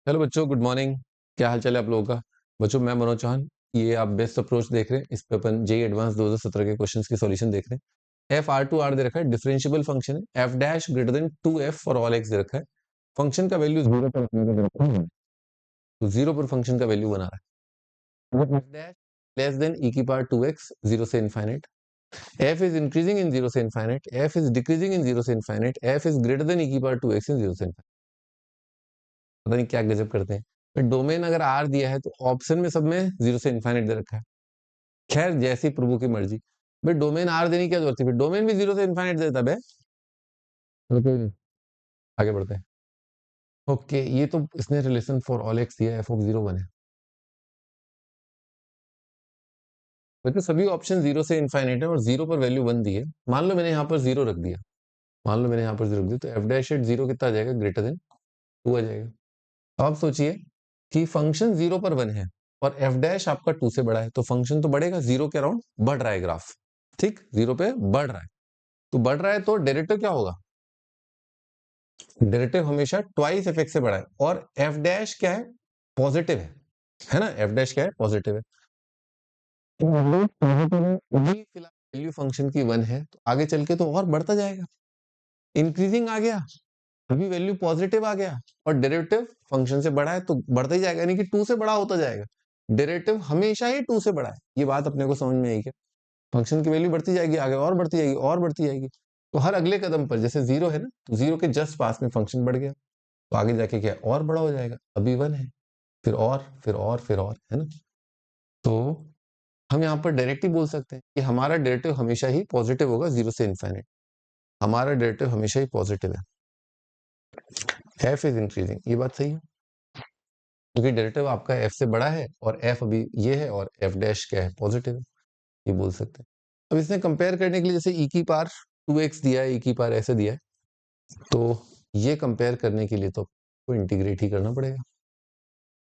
Hello बच्चों, good morning. क्या हाल चाल है आप लोगों का? बच्चों, मैं मनोज चौहान। ये आप बेस्ट अप्रोच देख रहे हैं। इस पे अपन जेईई एडवांस 2017 के क्वेश्चंस की सॉल्यूशन देख रहे हैं। एफ आर टू आर दे रखा है, डिफरेंशिएबल फंक्शन है। F dash greater than 2f for all x दे रखा है। फंक्शन का वैल्यू जीरो पर रखने का दे रखा है, तो जीरो पर फंक्शन का वैल्यू बना रहा है। F dash less than e की पावर 2x, जीरो से infinite. F is increasing in zero से infinite, f is decreasing in zero से infinite, f is greater than e की पावर 2x इन जीरो से infinite. पता नहीं क्या गजब करते हैं। फिर डोमेन अगर आर दिया है तो ऑप्शन में सब में जीरो से इनफाइनाइट दे रखा है। खैर, जैसी प्रभु की मर्जी। भाई डोमेन आर देने की क्या जरूरत है? फिर डोमेन भी जीरो से इनफाइनाइट देता है। चलो कोई नहीं, आगे बढ़ते हैं। ओके, ये तो इसने रिलेशन फॉर ऑल एक्स दिया, एफ ऑफ जीरो वन है। वैसे सभी ऑप्शन जीरो से इनफाइनाइट है और जीरो पर वैल्यू वन दी है। मान लो मैंने यहाँ पर जीरो रख दिया, मान लो मैंने यहाँ पर जीरो रख दिया, तो एफ डैश एट जीरो कितना आ जाएगा? ग्रेटर देन टू आ जाएगा। अब आप सोचिए कि फंक्शन जीरो पर वन है और एफ डैश आपका टू से बड़ा है, तो फंक्शन तो बढ़ेगा, जीरो के अराउंड बढ़ रहा है ग्राफ। ठीक, जीरो पे बढ़ रहा है, तो बढ़ रहा है तो डेरिवेटिव क्या होगा? डेरिवेटिव हमेशा ट्वाइस एफ एक्स से बड़ा है, और एफ डैश क्या है? पॉजिटिव है ना? एफ डैश क्या है? पॉजिटिव है। तो अभी फिलहाल वैल्यू फंक्शन की वन है, तो आगे चल के तो और बढ़ता जाएगा, इंक्रीजिंग आ गया। अभी वैल्यू पॉजिटिव आ गया और डेरिवेटिव फंक्शन से बड़ा है, तो बढ़ता ही जाएगा, यानी कि टू से बड़ा होता जाएगा। डेरिवेटिव हमेशा ही टू से बड़ा है। ये बात अपने को समझ में आई क्या? फंक्शन की वैल्यू बढ़ती जाएगी, आगे और बढ़ती जाएगी और बढ़ती जाएगी। तो हर अगले कदम पर, जैसे जीरो है ना, तो जीरो के जस्ट पास में फंक्शन बढ़ गया, तो आगे जाके क्या और बड़ा हो जाएगा। अभी वन है, फिर और फिर और फिर और, है ना? तो हम यहाँ पर डायरेक्ट ही बोल सकते हैं कि हमारा डेरिवेटिव हमेशा ही पॉजिटिव होगा, जीरो से इनफाइनाइट। हमारा डेरिवेटिव हमेशा ही पॉजिटिव है। एफ इज इंक्रीजिंग, ये बात सही है, क्योंकि डेरिवेटिव आपका एफ से बड़ा है और एफ अभी ये है, और एफ डैश क्या है? पॉजिटिव है, ये बोल सकते हैं। अब इसने कंपेयर करने के लिए, जैसे ई की पावर 2x दिया है, ई की पावर ऐसे दिया है, तो ये कंपेयर करने के लिए तो आपको इंटीग्रेट ही करना पड़ेगा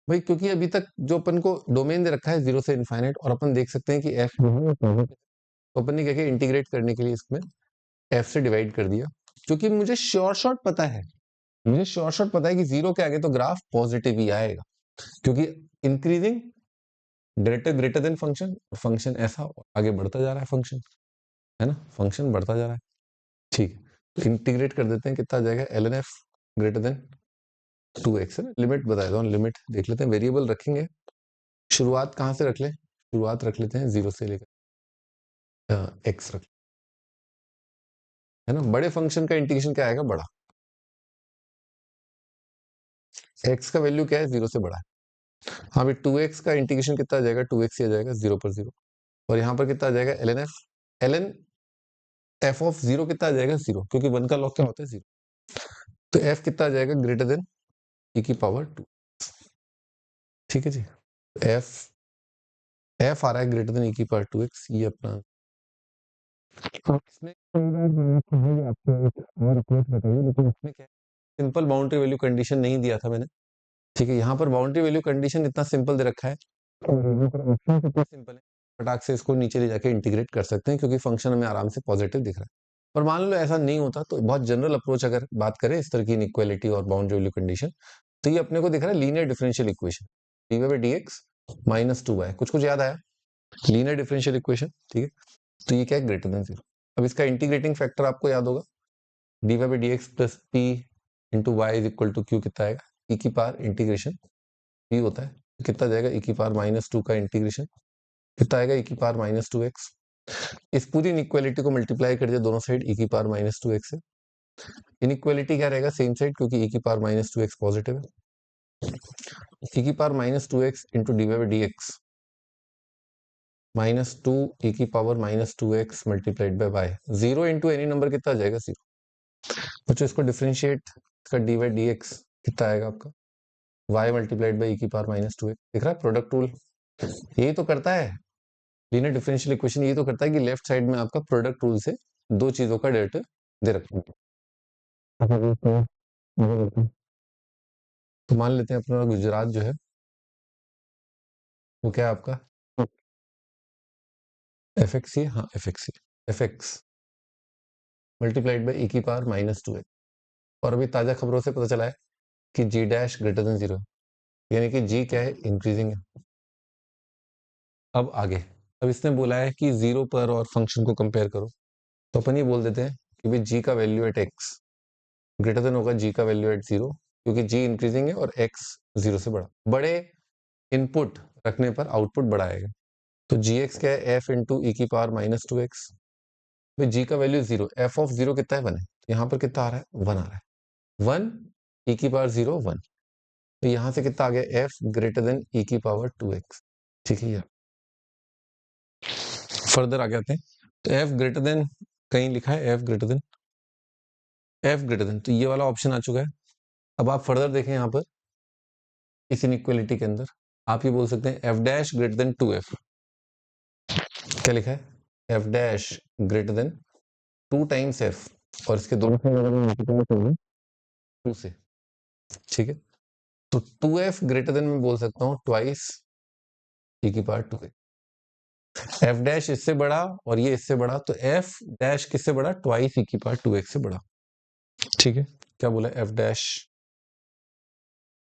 भाई, क्योंकि अभी तक जो अपन को डोमेन दे रखा है जीरो से इनफाइनाइट, और अपन देख सकते हैं कि एफ जो है वो पॉजिटिव, तो अपन ने क्या किया? इंटीग्रेट करने के लिए इसमें एफ से डिवाइड कर दिया, क्योंकि मुझे श्योर शॉट पता है, मुझे श्योर शॉट पता है कि जीरो के आगे तो ग्राफ पॉजिटिव ही आएगा, क्योंकि increasing greater greater than function, function ऐसा आगे बढ़ता जा रहा है, फंक्शन है ना, फंक्शन बढ़ता जा रहा है। ठीक है, तो इंटीग्रेट कर देते हैं, कितना आ जाएगा? L N F greater than 2x है ना। लिमिट बता देता हूँ, लिमिट देख लेते हैं, वेरिएबल रखेंगे। शुरुआत कहाँ से रख ले? शुरुआत रख लेते हैं जीरो से लेकर एक्स रख, है ना। बड़े फंक्शन का इंटीग्रेशन क्या आएगा? बड़ा। एक्स का वैल्यू क्या है? जीरो से बड़ा है। हाँ भाई, 2x का इंटीग्रेशन कितना आ जाएगा? 2x ही आ जाएगा, जीरो पर जीरो। और यहाँ पर कितना आ जाएगा? L N F, L N F of zero कितना आ जाएगा? जीरो, क्योंकि वन का लॉग क्या होता है? जीरो। तो एफ कितना आ जाएगा? ग्रेटर देन ई की पावर टू। ठीक है जी, एफ एफ आ रहा है ग्रेटर देन ई की पावर 2x, ये अपना। इसमें कई बार मैंने कहा आपको एक और अप्रोच बताइए, लेकिन इसमें क्या है, सिंपल बाउंड्री वैल्यू कंडीशन नहीं दिया था मैंने। ठीक है, यहाँ पर बाउंड्री वैल्यू कंडीशन इतना सिंपल दे रखा है, और यहाँ पर ऑप्शन कितना सिंपल है, फटाक से इसको नीचे ले जाके इंटीग्रेट कर सकते हैं, क्योंकि फंक्शन हमें आराम से पॉजिटिव दिख रहा है। और मान लो ऐसा नहीं होता, तो बहुत जनरल अप्रोच अगर बात करें इस तरह की इनइक्वालिटी और बाउंड्री वैल्यू कंडीशन, तो ये अपने को दिख रहा है linear differential equation, D Y by D x minus two Y. कुछ कुछ याद आया? लीनियर डिफरेंशियल इक्वेशन, ठीक है। तो ये क्या है? Greater than zero. अब इसका इंटीग्रेटिंग फैक्टर आपको याद होगा, D Y by D X plus P into Y is equal to Q, कितना आएगा? ई की पावर इंटीग्रेशन पी होता है, कितना जाएगा? ई की पावर माइनस टू का इंटीग्रेशन कितना आएगा? ई की पावर माइनस टू एक्स। इस पूरी इनइक्वालिटी को मल्टीप्लाई कर दिया दोनों साइड ई की पावर माइनस टू एक्स से। इनइक्वालिटी क्या रहेगा? सेम साइड, क्योंकि ई की power minus two x positive है। ई की power minus two x into d Y by D x minus two e की power minus two x multiplied by y. Zero into any number कितना आ जाएगा? Zero. बच्चों इसको differentiate, इसका D Y D x कितना आएगा आपका? वाई मल्टीप्लाइड बाई ई की पावर माइनस टू एक्स। दिख रहा है प्रोडक्ट रूल? यही तो करता है लीनियर डिफरेंशियल इक्वेशन, ये तो करता है कि लेफ्ट साइड में आपका प्रोडक्ट रूल से दो चीजों का डेरिवेटिव दे रखा है। तो मान लेते हैं अपना गुजरात जो है वो क्या है आपका? एफ एक्स ही, हाँ एफ एक्स ही, f x multiplied by e की पावर माइनस टू एक्स। और अभी ताजा खबरों से पता चला है कि जी डैश ग्रेटर देन जीरो। यानी कि जी क्या है, इंक्रीजिंग है। अब आगे, अब इसने बोला है कि 0 पर और फंक्शन को कंपेयर करो, तो अपन ये बोल देते हैं कि भाई जी का value at X greater than होगा जी का वैल्यू एट 0, क्योंकि जी इंक्रीजिंग है और एक्स 0 से बड़ा। बड़े इनपुट रखने पर आउटपुट बड़ा आएगा। तो जी एक्स क्या है, एफ इंटू ई की पावर माइनस 2x। भाई जी का वैल्यू 0, एफ ऑफ 0 कितना है, 1 है। तो यहाँ पर कितना आ रहा है, 1 आ रहा है। 1 ई की पावर 0 1, तो यहाँ से कितना आ गया, एफ ग्रेटर देन ई की पावर 2x। ठीक है, फर्दर आगे आते हैं। तो एफ ग्रेटर देन, कहीं लिखा है F greater then, F greater then, तो ये वाला ऑप्शन आ चुका है। अब आप फर्दर देखें यहाँ पर इस इनइक्वालिटी के अंदर आप ये बोल सकते हैं F dash greater than 2f। क्या लिखा है, f dash greater then 2 times F, और इसके दोनों से 2 से। ठीक है, तो 2f ग्रेटर देन मैं बोल सकता हूँ ट्वाइस ई की पावर 2। एफ डैश इससे बड़ा और ये इससे बड़ा, तो एफ डैश किससे बड़ा, ट्वाइस ई की पावर 2x से बड़ा। ठीक है, क्या बोला, F dash,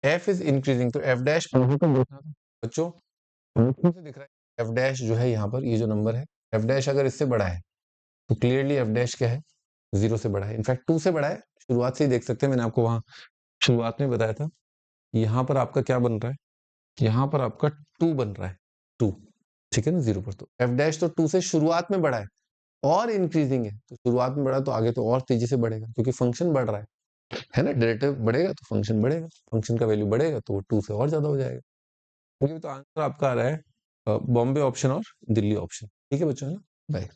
F is increasing, तो एफ डैश बच्चों से दिख रहा है एफ डैश जो है यहाँ पर, ये जो नंबर है एफ डैश अगर इससे बड़ा है तो क्लियरली एफ डैश क्या है, 0 से बड़ा है, इनफैक्ट 2 से बड़ा है। शुरुआत से ही देख सकते हैं, मैंने आपको वहां शुरुआत में बताया था। यहाँ पर आपका क्या बन रहा है, यहाँ पर आपका 2 बन रहा है, 2। ठीक है ना, 0 पर, तो एफ डैश तो 2 से शुरुआत में बड़ा है और इंक्रीजिंग है, तो शुरुआत में बढ़ा तो आगे तो और तेजी से बढ़ेगा, क्योंकि फंक्शन बढ़ रहा है ना, डेरिवेटिव बढ़ेगा तो फंक्शन बढ़ेगा, फंक्शन का वैल्यू बढ़ेगा तो वो 2 से और ज्यादा हो जाएगा। क्योंकि तो आंसर आपका आ रहा है बॉम्बे ऑप्शन और दिल्ली ऑप्शन। ठीक है बच्चों, है ना, बाय।